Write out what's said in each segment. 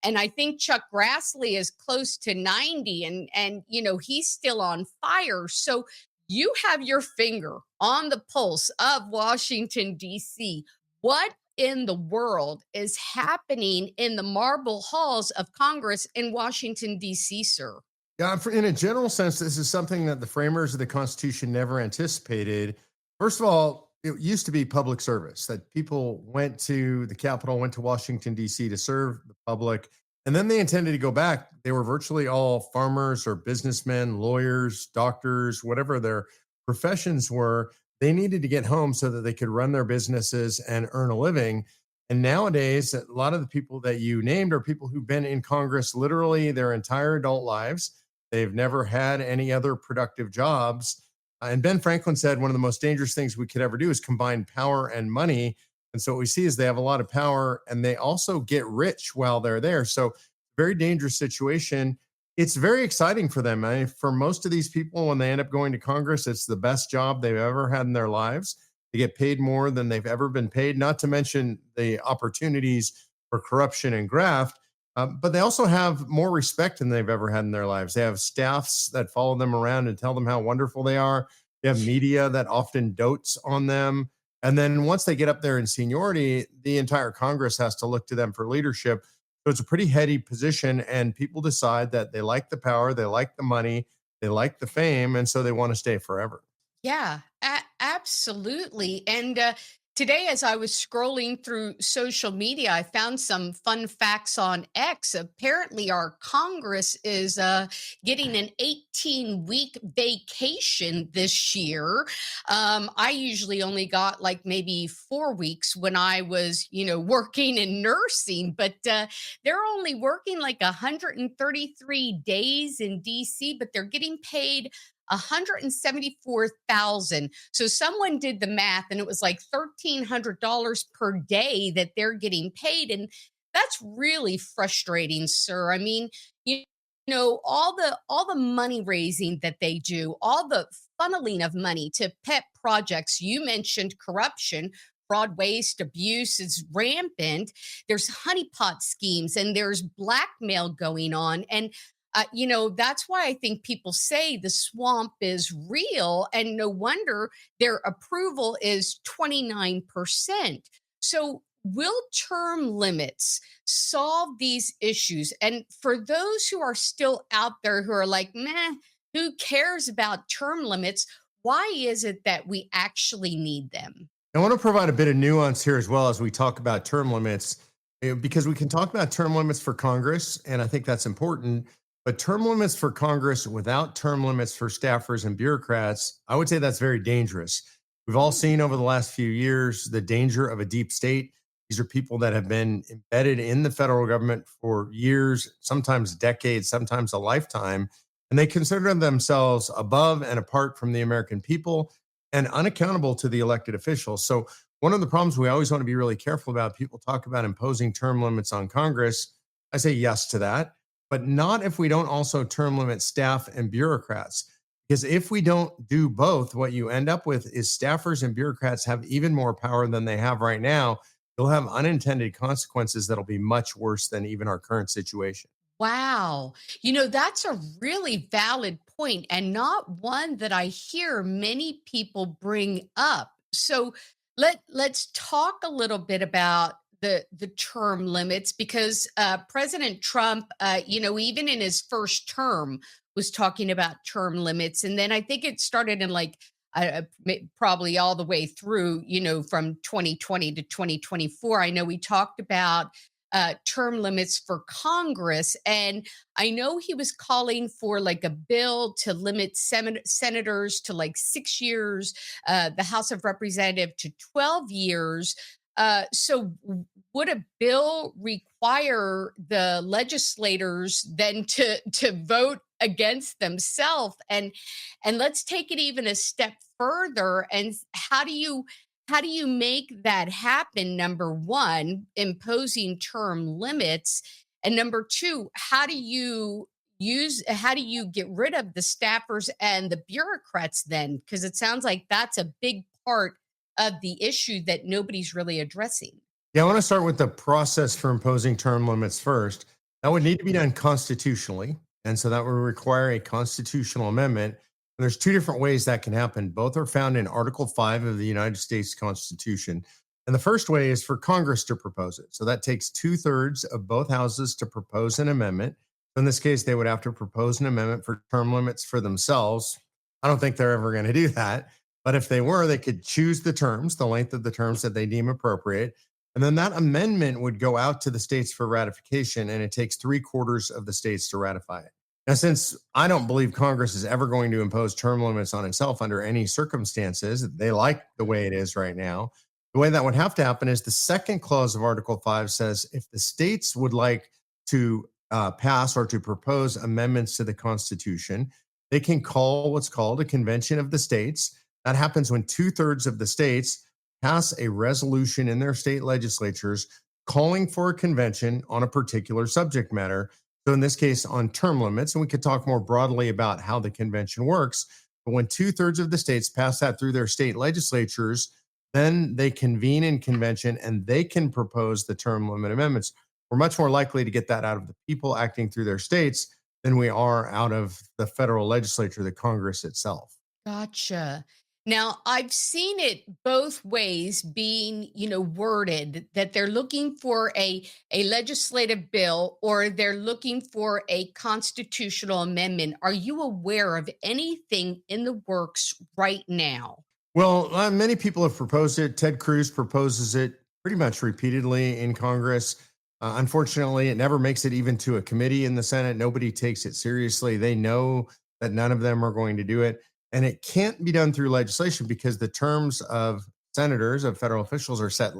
And I think Chuck Grassley is close to 90, and he's still on fire. So you have your finger on the pulse of Washington, D.C. What in the world is happening in the marble halls of Congress in Washington, D.C., sir? Yeah, in a general sense, this is something that the framers of the Constitution never anticipated. First of all, it used to be public service that people went to the Capitol, went to Washington, D.C. to serve the public. And then they intended to go back. They were virtually all farmers or businessmen, lawyers, doctors, whatever their professions were. They needed to get home so that they could run their businesses and earn a living. And nowadays, a lot of the people that you named are people who've been in Congress literally their entire adult lives. They've never had any other productive jobs. And Ben Franklin said one of the most dangerous things we could ever do is combine power and money. And so what we see is they have a lot of power and they also get rich while they're there. So, very dangerous situation. It's very exciting for them. For most of these people, when they end up going to Congress, it's the best job they've ever had in their lives. They get paid more than they've ever been paid, not to mention the opportunities for corruption and graft. But they also have more respect than they've ever had in their lives. They have staffs that follow them around and tell them how wonderful they are. They have media that often dotes on them. And then once they get up there in seniority, the entire Congress has to look to them for leadership. So it's a pretty heady position. And people decide that they like the power, they like the money, they like the fame. And so they want to stay forever. Yeah, absolutely. And today, as I was scrolling through social media, I found some fun facts on X. Apparently, our Congress is getting an 18-week vacation this year. I usually only got like maybe 4 weeks when I was, working in nursing, but they're only working like 133 days in DC, but they're getting paid 174,000. So someone did the math and it was like $1,300 per day that they're getting paid. And that's really frustrating, sir. I mean, you all the money raising that they do, all the funneling of money to pet projects. You mentioned corruption. Fraud, waste, abuse is rampant. There's honeypot schemes and there's blackmail going on. And that's why I think people say the swamp is real, and no wonder their approval is 29%. So, will term limits solve these issues? And for those who are still out there who are like, meh, who cares about term limits? Why is it that we actually need them? I want to provide a bit of nuance here as well as we talk about term limits, because we can talk about term limits for Congress, and I think that's important. But term limits for Congress without term limits for staffers and bureaucrats, I would say that's very dangerous. We've all seen over the last few years the danger of a deep state. These are people that have been embedded in the federal government for years, sometimes decades, sometimes a lifetime, and they consider themselves above and apart from the American people and unaccountable to the elected officials. So, one of the problems we always want to be really careful about, people talk about imposing term limits on Congress. I say yes to that, but not if we don't also term limit staff and bureaucrats. Because if we don't do both, what you end up with is staffers and bureaucrats have even more power than they have right now. You'll have unintended consequences that'll be much worse than even our current situation. Wow. That's a really valid point and not one that I hear many people bring up. So let's talk a little bit about the term limits because President Trump, even in his first term, was talking about term limits, and then I think it started in like probably all the way through, from 2020 to 2024. I know we talked about term limits for Congress. And I know he was calling for like a bill to limit senators to like 6 years, the House of Representatives to 12 years. Would a bill require the legislators then to vote against themselves? And let's take it even a step further. And how do you make that happen? Number one, imposing term limits. And number two, how do you get rid of the staffers and the bureaucrats then? Because it sounds like that's a big part of the issue that nobody's really addressing. Yeah, I want to start with the process for imposing term limits first. That would need to be done constitutionally. And so that would require a constitutional amendment. And there's two different ways that can happen. Both are found in Article 5 of the United States Constitution. And the first way is for Congress to propose it. So that takes two-thirds of both houses to propose an amendment. In this case, they would have to propose an amendment for term limits for themselves. I don't think they're ever going to do that. But if they were, they could choose the terms, the length of the terms that they deem appropriate. And then that amendment would go out to the states for ratification, and it takes three-quarters of the states to ratify it. Now, since I don't believe Congress is ever going to impose term limits on itself under any circumstances, they like the way it is right now. The way that would have to happen is the second clause of Article 5 says if the states would like to pass or to propose amendments to the Constitution, they can call what's called a convention of the states. That happens when two-thirds of the states pass a resolution in their state legislatures calling for a convention on a particular subject matter. So, in this case, on term limits, and we could talk more broadly about how the convention works. But when two-thirds of the states pass that through their state legislatures, then they convene in convention and they can propose the term limit amendments. We're much more likely to get that out of the people acting through their states than we are out of the federal legislature, the Congress itself. Gotcha. Now, I've seen it both ways being, worded that they're looking for a legislative bill or they're looking for a constitutional amendment. Are you aware of anything in the works right now? Well, many people have proposed it. Ted Cruz proposes it pretty much repeatedly in Congress. Unfortunately, it never makes it even to a committee in the Senate. Nobody takes it seriously. They know that none of them are going to do it. And it can't be done through legislation because the terms of senators, of federal officials, are set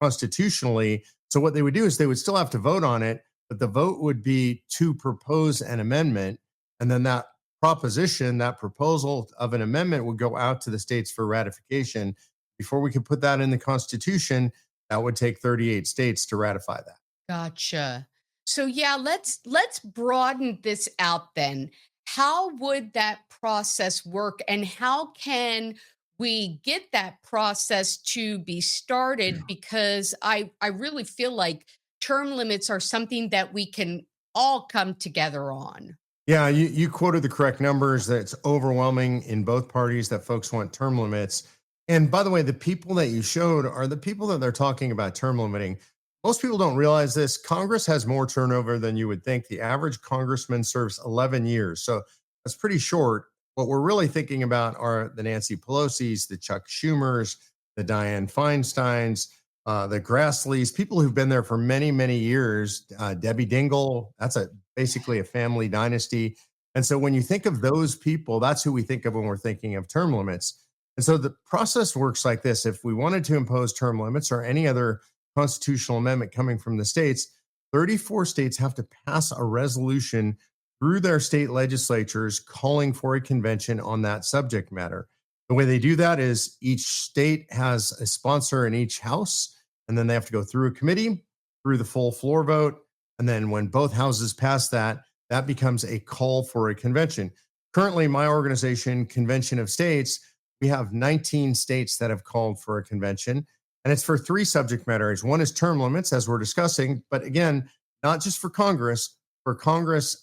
constitutionally. So what they would do is they would still have to vote on it, but the vote would be to propose an amendment. And then that proposition, that proposal of an amendment would go out to the states for ratification. Before we could put that in the Constitution, that would take 38 states to ratify that. Gotcha. So yeah, let's broaden this out then. How would that process work and how can we get that process to be started, because I really feel like term limits are something that we can all come together on. Yeah, you quoted the correct numbers. That it's overwhelming in both parties that folks want term limits. And by the way, the people that you showed are the people that they're talking about term limiting. Most people don't realize this. Congress has more turnover than you would think. The average congressman serves 11 years. So that's pretty short. What we're really thinking about are the Nancy Pelosi's, the Chuck Schumers, the Dianne Feinsteins, the Grassleys, people who've been there for many, many years. Debbie Dingell, that's basically a family dynasty. And so when you think of those people, that's who we think of when we're thinking of term limits. And so the process works like this. If we wanted to impose term limits or any other constitutional amendment coming from the states, 34 states have to pass a resolution through their state legislatures calling for a convention on that subject matter. The way they do that is each state has a sponsor in each house, and then they have to go through a committee, through the full floor vote. And then when both houses pass that, that becomes a call for a convention. Currently, my organization, Convention of States, we have 19 states that have called for a convention, and it's for three subject matters. One is term limits, as we're discussing, but again, not just for Congress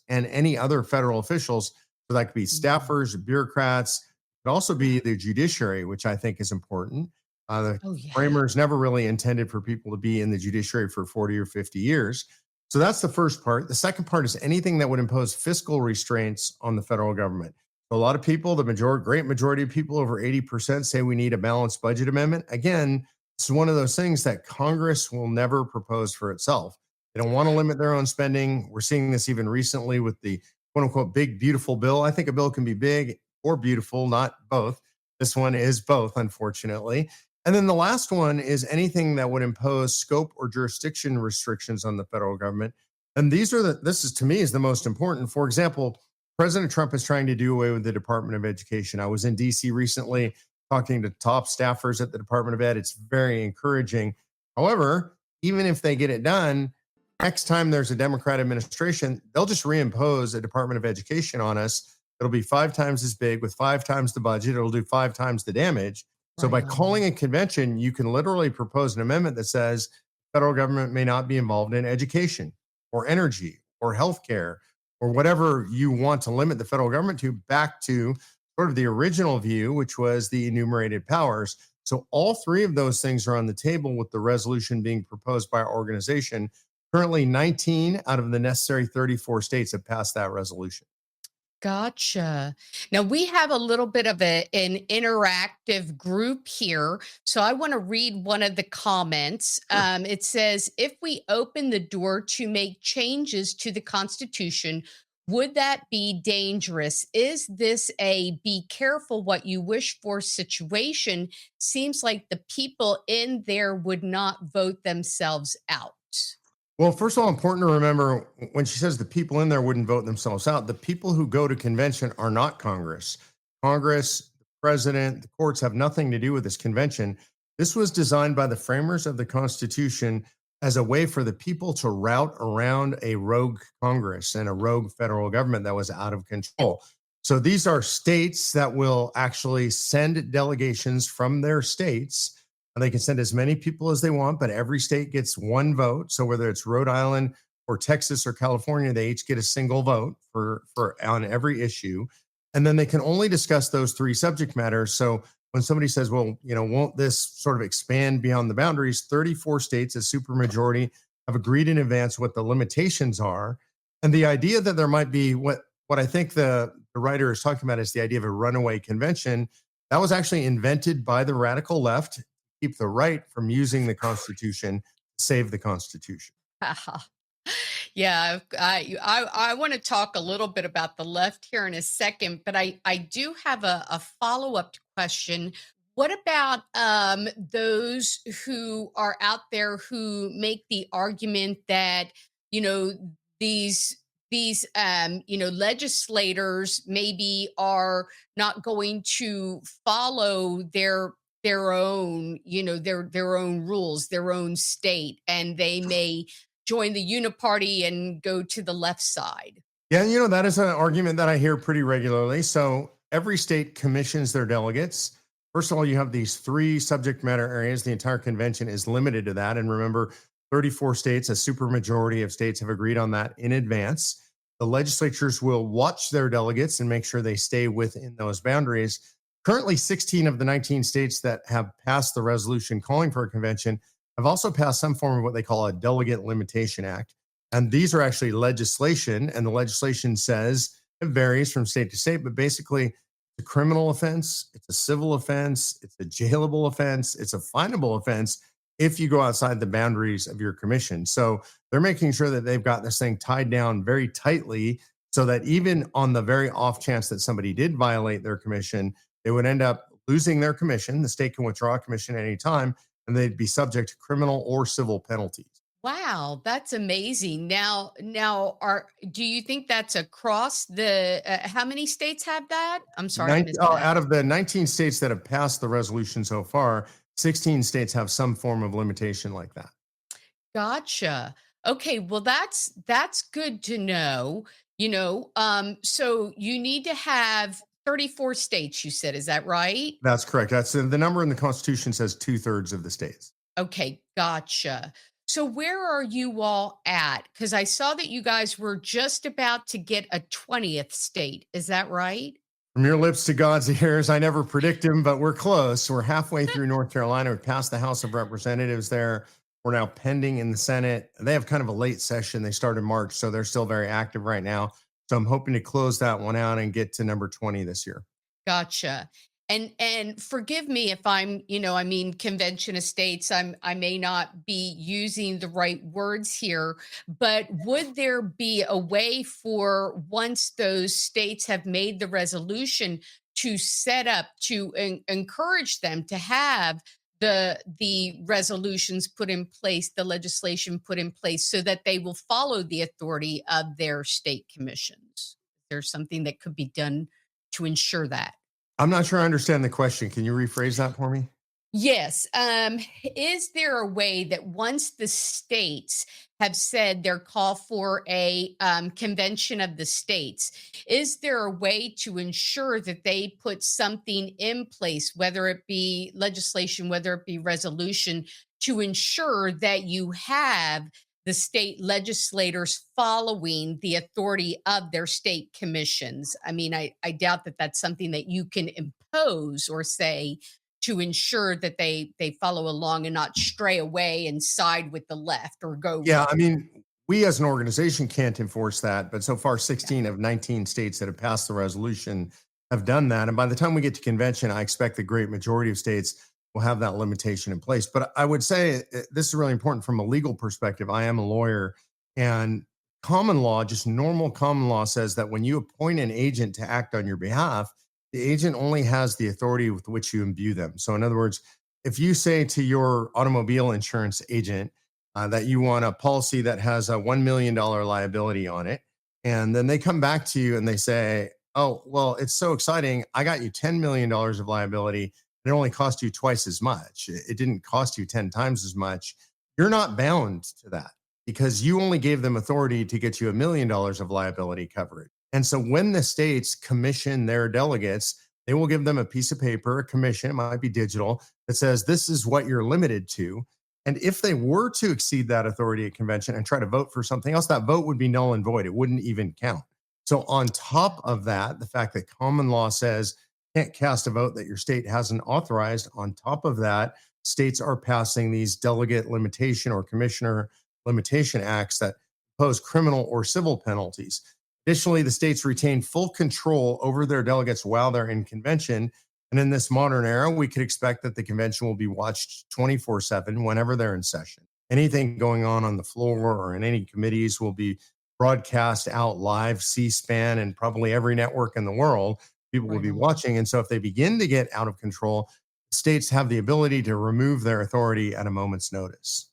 and any other federal officials. So that could be Mhm. staffers, bureaucrats. It could also be the judiciary, which I think is important. The Oh yeah. framers never really intended for people to be in the judiciary for 40 or 50 years. So that's the first part. The second part is anything that would impose fiscal restraints on the federal government. So a lot of people, great majority of people, over 80%, say we need a balanced budget amendment. Again, it's one of those things that Congress will never propose for itself. They don't want to limit their own spending. We're seeing this even recently with the quote unquote big, beautiful bill. I think a bill can be big or beautiful, not both. This one is both, unfortunately. And then the last one is anything that would impose scope or jurisdiction restrictions on the federal government. And this is to me is the most important. For example, President Trump is trying to do away with the Department of Education. I was in DC recently talking to top staffers at the Department of Ed. It's very encouraging. However, even if they get it done, next time there's a Democrat administration, they'll just reimpose a Department of Education on us. It'll be five times as big with five times the budget. It'll do five times the damage. So Right by on. calling a convention, you can literally propose an amendment that says federal government may not be involved in education. or energy or healthcare or whatever you want to limit the federal government to, back to sort of the original view, which was the enumerated powers. So all three of those things are on the table with the resolution being proposed by our organization. Currently, 19 out of the necessary 34 states have passed that resolution. Gotcha. Now we have a little bit of an interactive group here. So I want to read one of the comments. Sure. It says, if we open the door to make changes to the Constitution, would that be dangerous? Is this a be careful what you wish for situation? Seems like the people in there would not vote themselves out. Well, first of all, important to remember when she says the people in there wouldn't vote themselves out, the people who go to convention are not Congress. Congress, the president, the courts have nothing to do with this convention. This was designed by the framers of the Constitution as a way for the people to route around a rogue Congress and a rogue federal government that was out of control. So these are states that will actually send delegations from their states, and they can send as many people as they want, but every state gets one vote. So whether it's Rhode Island or Texas or California, they each get a single vote for on every issue. And then they can only discuss those three subject matters. So when somebody says, well, won't this sort of expand beyond the boundaries? 34 states, a supermajority, have agreed in advance what the limitations are. And the idea that there might be what I think the writer is talking about is the idea of a runaway convention. That was actually invented by the radical left, keep the right from using the Constitution, save the Constitution. Yeah, I want to talk a little bit about the left here in a second, but I do have a follow up question. What about those who are out there who make the argument that you know these legislators maybe are not going to follow their own their own rules, their own state, and they may join the uniparty and go to the left side. Yeah, that is an argument that I hear pretty regularly. So every state commissions their delegates. First of all, you have these three subject matter areas. The entire convention is limited to that. And remember, 34 states, a supermajority of states have agreed on that in advance. The legislatures will watch their delegates and make sure they stay within those boundaries. Currently, 16 of the 19 states that have passed the resolution calling for a convention have also passed some form of what they call a delegate limitation act. And these are actually legislation. And the legislation says it varies from state to state, but basically, it's a criminal offense, it's a civil offense, it's a jailable offense, it's a finable offense if you go outside the boundaries of your commission. So they're making sure that they've got this thing tied down very tightly so that even on the very off chance that somebody did violate their commission, they would end up losing their commission. The state can withdraw a commission at any time, and they'd be subject to criminal or civil penalties. Wow, that's amazing. Now, are do you think that's across the? How many states have that? I'm sorry, I missed that. Out of the 19 states that have passed the resolution so far, 16 states have some form of limitation like that. Gotcha. Okay, well that's good to know. So you need to have 34 states. You said, is that right? That's correct. That's the number in the Constitution says two-thirds of the states. Okay, gotcha. So where are you all at? Because I saw that you guys were just about to get a 20th state. Is that right? From your lips to God's ears, I never predict them, but we're close. We're halfway through North Carolina. We passed the House of Representatives there. We're now pending in the Senate. They have kind of a late session. They start in March, so they're still very active right now. So I'm hoping to close that one out and get to number 20 this year. Gotcha. And forgive me if I mean convention of states, I may not be using the right words here, but would there be a way for once those states have made the resolution to set up to encourage them to have the resolutions put in place, the legislation put in place so that they will follow the authority of their state commissions? There's something that could be done to ensure that. I'm not sure I understand the question. Can you rephrase that for me? Yes. Is there a way that once the states have said their call for a convention of the states, is there a way to ensure that they put something in place, whether it be legislation, whether it be resolution, to ensure that you have the state legislators following the authority of their state commissions. I mean, I doubt that that's something that you can impose or say to ensure that they follow along and not stray away and side with the left or go. Yeah, I mean, we as an organization can't enforce that, but so far 16 of 19 states that have passed the resolution have done that. And by the time we get to convention, I expect the great majority of states will have that limitation in place. But I would say this is really important from a legal perspective. I am a lawyer, and common law, just normal common law, says that when you appoint an agent to act on your behalf, the agent only has the authority with which you imbue them. So, in other words, if you say to your automobile insurance agent, that you want a policy that has a $1 million liability on it. And then they come back to you and they say, oh, well, it's so exciting. I got you $10 million of liability. It only cost you twice as much. It didn't cost you 10 times as much. You're not bound to that because you only gave them authority to get you $1 million of liability coverage. And so when the states commission their delegates, they will give them a piece of paper, a commission, it might be digital, that says this is what you're limited to. And if they were to exceed that authority at convention and try to vote for something else, that vote would be null and void. It wouldn't even count. So, on top of that, the fact that common law says you can't cast a vote that your state hasn't authorized, on top of that, states are passing these delegate limitation or commissioner limitation acts that impose criminal or civil penalties. Additionally, the states retain full control over their delegates while they're in convention. And in this modern era, we could expect that the convention will be watched 24/7 whenever they're in session. Anything going on the floor or in any committees will be broadcast out live, C-SPAN, and probably every network in the world. People will Right be on. watching. And so if they begin to get out of control, states have the ability to remove their authority at a moment's notice.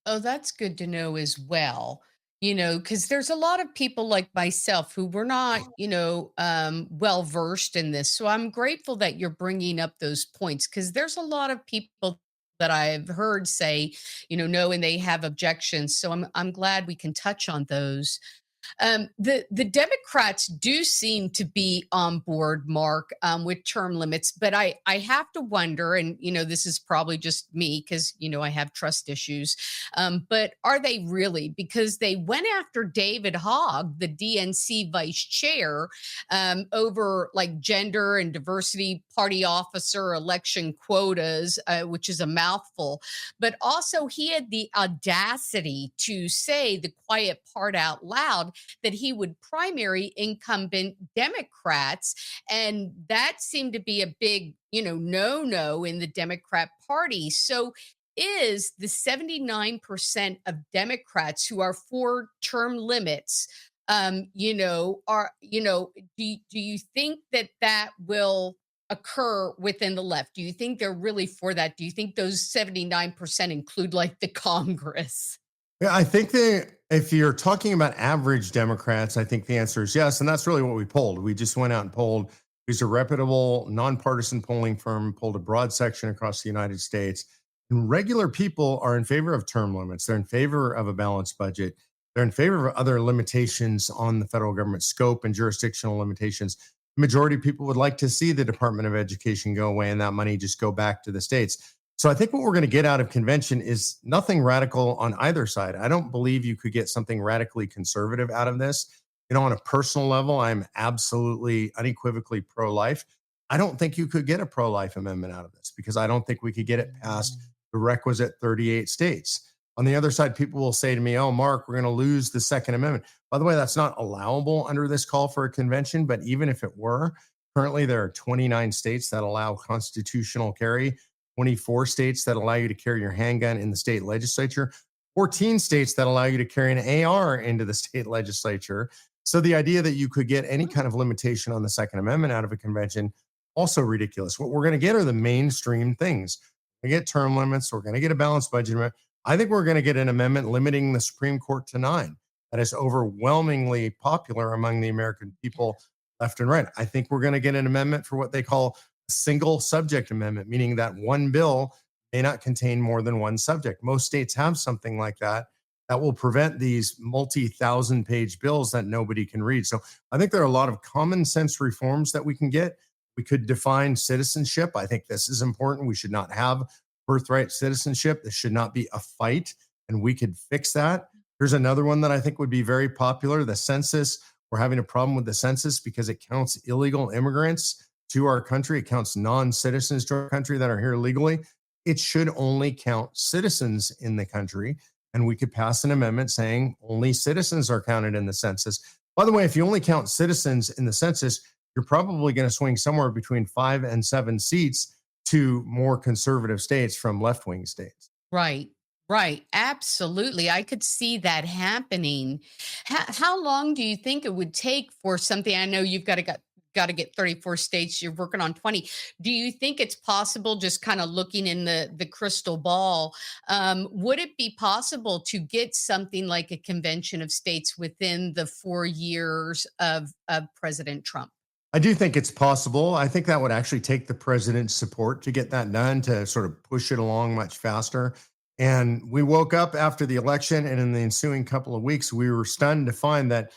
Oh, that's good to know as well. Because there's a lot of people like myself who were not, well versed in this. So I'm grateful that you're bringing up those points because there's a lot of people that I've heard say, no, and they have objections. So I'm glad we can touch on those. The Democrats do seem to be on board, Mark, with term limits, but I have to wonder, and this is probably just me because I have trust issues, but are they really? Because they went after David Hogg, the DNC vice chair, over like gender and diversity party officer election quotas, which is a mouthful. But also, he had the audacity to say the quiet part out loud that he would primary incumbent Democrats. And that seemed to be a big, no in the Democrat Party. So is the 79% of Democrats who are for term limits, do you think that that will occur within the left? Do you think they're really for that? Do you think those 79% include like the Congress? Yeah, I think that if you're talking about average Democrats, I think the answer is yes. And that's really what we polled. We just went out and polled. These are reputable, nonpartisan polling firm, polled a broad section across the United States. And regular people are in favor of term limits. They're in favor of a balanced budget. They're in favor of other limitations on the federal government scope and jurisdictional limitations. The majority of people would like to see the Department of Education go away and that money just go back to the states. So I think what we're going to get out of convention is nothing radical on either side. I don't believe you could get something radically conservative out of this. On a personal level, I'm absolutely unequivocally pro-life. I don't think you could get a pro-life amendment out of this because I don't think we could get it past the requisite 38 states. On the other side, people will say to me, oh, Mark, we're going to lose the Second Amendment. By the way, that's not allowable under this call for a convention. But even if it were, currently there are 29 states that allow constitutional carry, 24 states that allow you to carry your handgun in the state legislature, 14 states that allow you to carry an AR into the state legislature. So the idea that you could get any kind of limitation on the Second Amendment out of a convention, also ridiculous. What we're going to get are the mainstream things. We get term limits. We're going to get a balanced budget. I think we're going to get an amendment limiting the Supreme Court to 9. That is overwhelmingly popular among the American people, left and right. I think we're going to get an amendment for what they call a single subject amendment, meaning that one bill may not contain more than one subject. Most states have something like that that will prevent these multi-thousand page bills that nobody can read. So I think there are a lot of common sense reforms that we can get. We could define citizenship. I think this is important. We should not have birthright citizenship. This should not be a fight, and we could fix that. Here's another one that I think would be very popular: the census. We're having a problem with the census because it counts illegal immigrants to our country. It counts non citizens to our country that are here legally. It should only count citizens in the country. And we could pass an amendment saying only citizens are counted in the census. By the way, if you only count citizens in the census, you're probably going to swing somewhere between 5 and 7 seats to more conservative states from left wing states. Right. Right. Absolutely. I could see that happening. How long do you think it would take for something? I know you've got to get 34 states. You're working on 20. Do you think it's possible, just kind of looking in the crystal ball, would it be possible to get something like a convention of states within the 4 years of President Trump? I do think it's possible. I think that would actually take the president's support to get that done, to sort of push it along much faster. And we woke up after the election, and in the ensuing couple of weeks, we were stunned to find that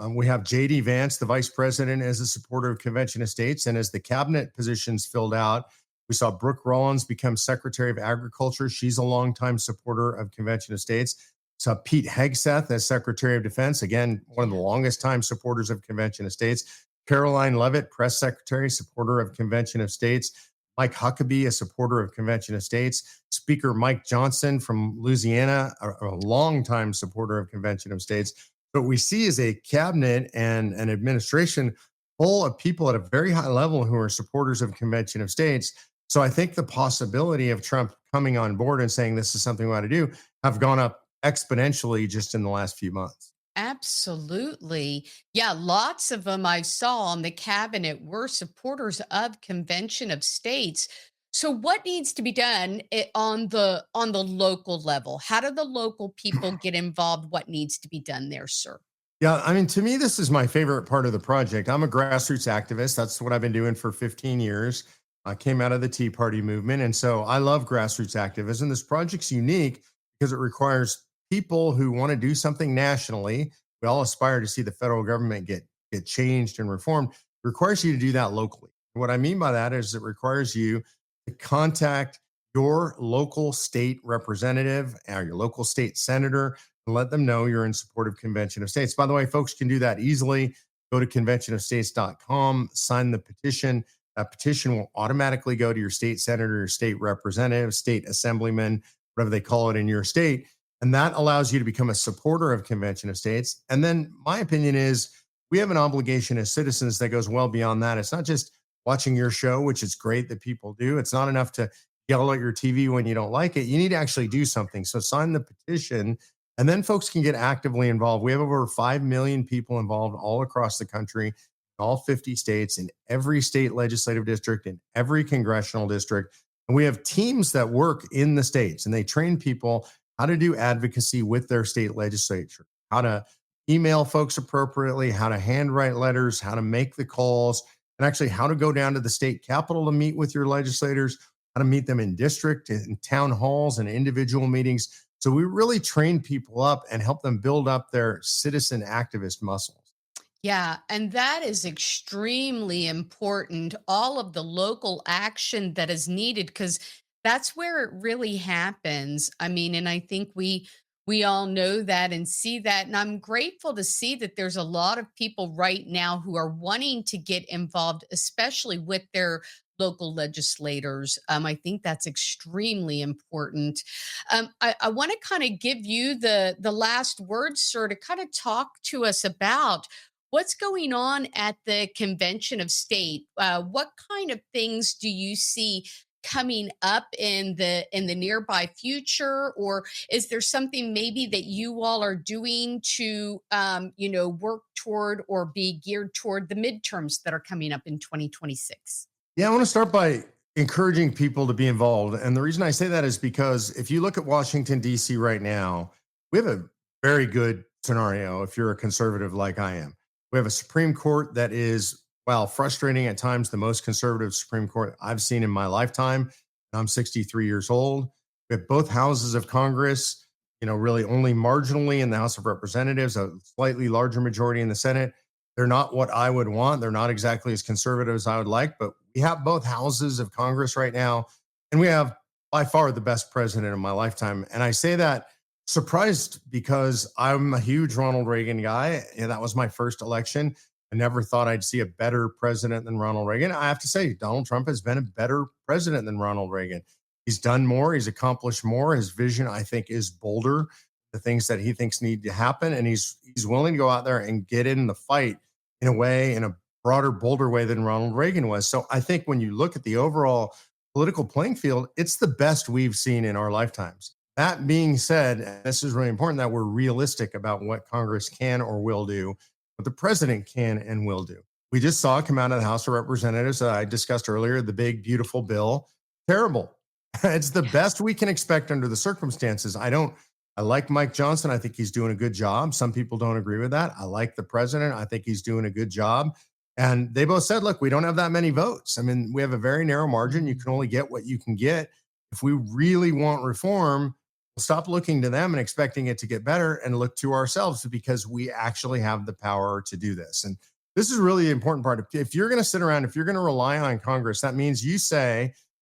we have JD Vance, the vice president, as a supporter of Convention of States. And as the cabinet positions filled out, we saw Brooke Rollins become Secretary of Agriculture. She's a longtime supporter of Convention of States. Saw Pete Hegseth as Secretary of Defense, again, one of the longest time supporters of Convention of States. Caroline Levitt, press secretary, supporter of Convention of States. Mike Huckabee, a supporter of Convention of States. Speaker Mike Johnson from Louisiana, a longtime supporter of Convention of States. What we see is a cabinet and an administration full of people at a very high level who are supporters of Convention of States. So I think the possibility of Trump coming on board and saying this is something we ought to do have gone up exponentially just in the last few months. Absolutely. Yeah, lots of them I saw on the cabinet were supporters of Convention of States. So what needs to be done on the local level? How do the local people get involved? What needs to be done there, sir? Yeah, I mean, to me, this is my favorite part of the project. I'm a grassroots activist. That's what I've been doing for 15 years. I came out of the Tea Party movement. And so I love grassroots activism. This project's unique because it requires people who want to do something nationally. We all aspire to see the federal government get changed and reformed. It requires you to do that locally. What I mean by that is it requires you to contact your local state representative or your local state senator and let them know you're in support of Convention of States. By the way, folks can do that easily. Go to conventionofstates.com, sign the petition. That petition will automatically go to your state senator, your state representative, state assemblyman, whatever they call it in your state. And that allows you to become a supporter of Convention of States. And then my opinion is we have an obligation as citizens that goes well beyond that. It's not just watching your show, which is great that people do. It's not enough to yell at your TV when you don't like it. You need to actually do something. So sign the petition, and then folks can get actively involved. We have over 5 million people involved all across the country, all 50 states, in every state legislative district, in every congressional district. And we have teams that work in the states, and they train people how to do advocacy with their state legislature, how to email folks appropriately, how to handwrite letters, how to make the calls, and actually how to go down to the state capitol to meet with your legislators, how to meet them in district and town halls and individual meetings. So we really train people up and help them build up their citizen activist muscles. Yeah, and that is extremely important. All of the local action that is needed, because that's where it really happens. I mean, and I think we all know that and see that. And I'm grateful to see that there's a lot of people right now who are wanting to get involved, especially with their local legislators. I think that's extremely important. I want to kind of give you the last word, sir, to kind of talk to us about what's going on at the convention of state. What kind of things do you see coming up in the nearby future, or is there something maybe that you all are doing to work toward or be geared toward the midterms that are coming up in 2026? Yeah, I want to start by encouraging people to be involved. And the reason I say that is because if you look at Washington, D.C. right now, we have a very good scenario if you're a conservative like I am. We have a Supreme Court that is, while frustrating at times, the most conservative Supreme Court I've seen in my lifetime. I'm 63 years old. We have both houses of Congress, really only marginally in the House of Representatives, a slightly larger majority in the Senate. They're not what I would want. They're not exactly as conservative as I would like, but we have both houses of Congress right now, and we have by far the best president of my lifetime. And I say that Surprised because I'm a huge Ronald Reagan guy, and that was my first election. I never thought I'd see a better president than Ronald Reagan. I have to say, Donald Trump has been a better president than Ronald Reagan. He's done more, he's accomplished more. His vision, I think, is bolder. The things that he thinks need to happen, and he's willing to go out there and get in the fight in a way, in a broader, bolder way than Ronald Reagan was. So I think when you look at the overall political playing field, it's the best we've seen in our lifetimes. That being said, and this is really important that we're realistic about what Congress can or will do, what the president can and will do. We just saw it come out of the House of Representatives. I discussed earlier the big, beautiful bill. Terrible. It's the best we can expect under the circumstances. I like Mike Johnson. I think he's doing a good job. Some people don't agree with that. I like the president. I think he's doing a good job. And they both said, look, we don't have that many votes. I mean, we have a very narrow margin. You can only get what you can get. If we really want reform, we'll stop looking to them and expecting it to get better and look to ourselves because we actually have the power to do this. And this is really the important part. If you're going to sit around, if you're going to rely on Congress, that means you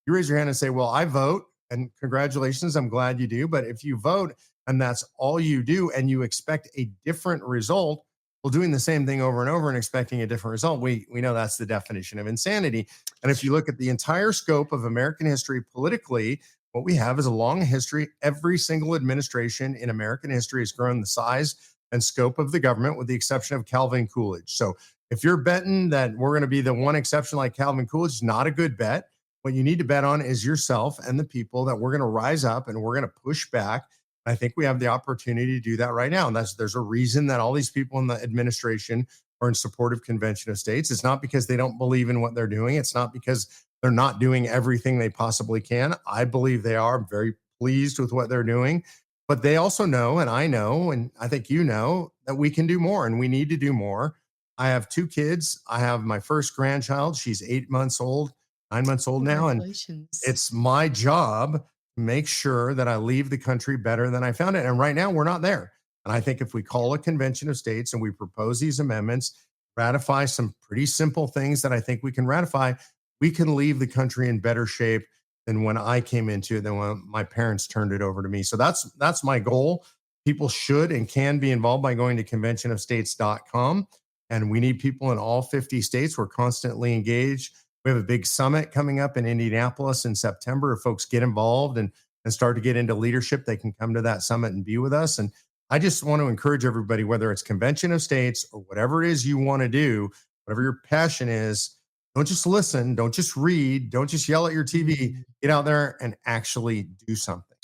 raise your hand and say, well, I vote, and congratulations, I'm glad you do. But if you vote and that's all you do and you expect a different result, well, doing the same thing over and over and expecting a different result, we know that's the definition of insanity. And if you look at the entire scope of American history politically, what we have is a long history. Every single administration in American history has grown the size and scope of the government, with the exception of Calvin Coolidge. So if you're betting that we're going to be the one exception like Calvin Coolidge, it's not a good bet. What you need to bet on is yourself and the people, that we're going to rise up and we're going to push back. I think we have the opportunity to do that right now. And there's a reason that all these people in the administration are in support of Convention of States. It's not because they don't believe in what they're doing. It's not because they're not doing everything they possibly can. I believe they are. I'm very pleased with what they're doing. But they also know, and I know, and I think you know, that we can do more and we need to do more. I have two kids. I have my first grandchild. She's 8 months old, 9 months old now. And Congratulations. it's my job to make sure that I leave the country better than I found it. And right now, we're not there. And I think if we call a convention of states and we propose these amendments, ratify some pretty simple things that I think we can ratify, we can leave the country in better shape than when I came into it, than when my parents turned it over to me. So that's my goal. People should and can be involved by going to conventionofstates.com. And we need people in all 50 states. We're constantly engaged. We have a big summit coming up in Indianapolis in September. If folks get involved and start to get into leadership, they can come to that summit and be with us. And I just want to encourage everybody, whether it's Convention of States or whatever it is you want to do, whatever your passion is, don't just listen, don't just read, don't just yell at your TV. Mhm. Get out there and actually do something.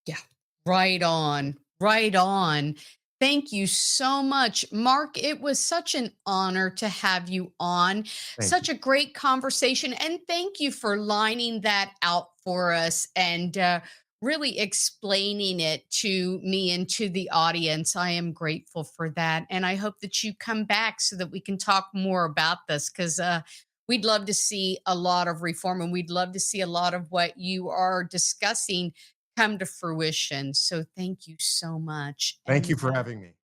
Yeah. Right on. Right on. Thank you so much, Mark. It was such an honor to have you on. Thank you. Such a great conversation. And thank you for lining that out for us and really explaining it to me and to the audience. I am grateful for that. And I hope that you come back so that we can talk more about this because we'd love to see a lot of reform and we'd love to see a lot of what you are discussing come to fruition. So thank you so much. Thank you And for having me.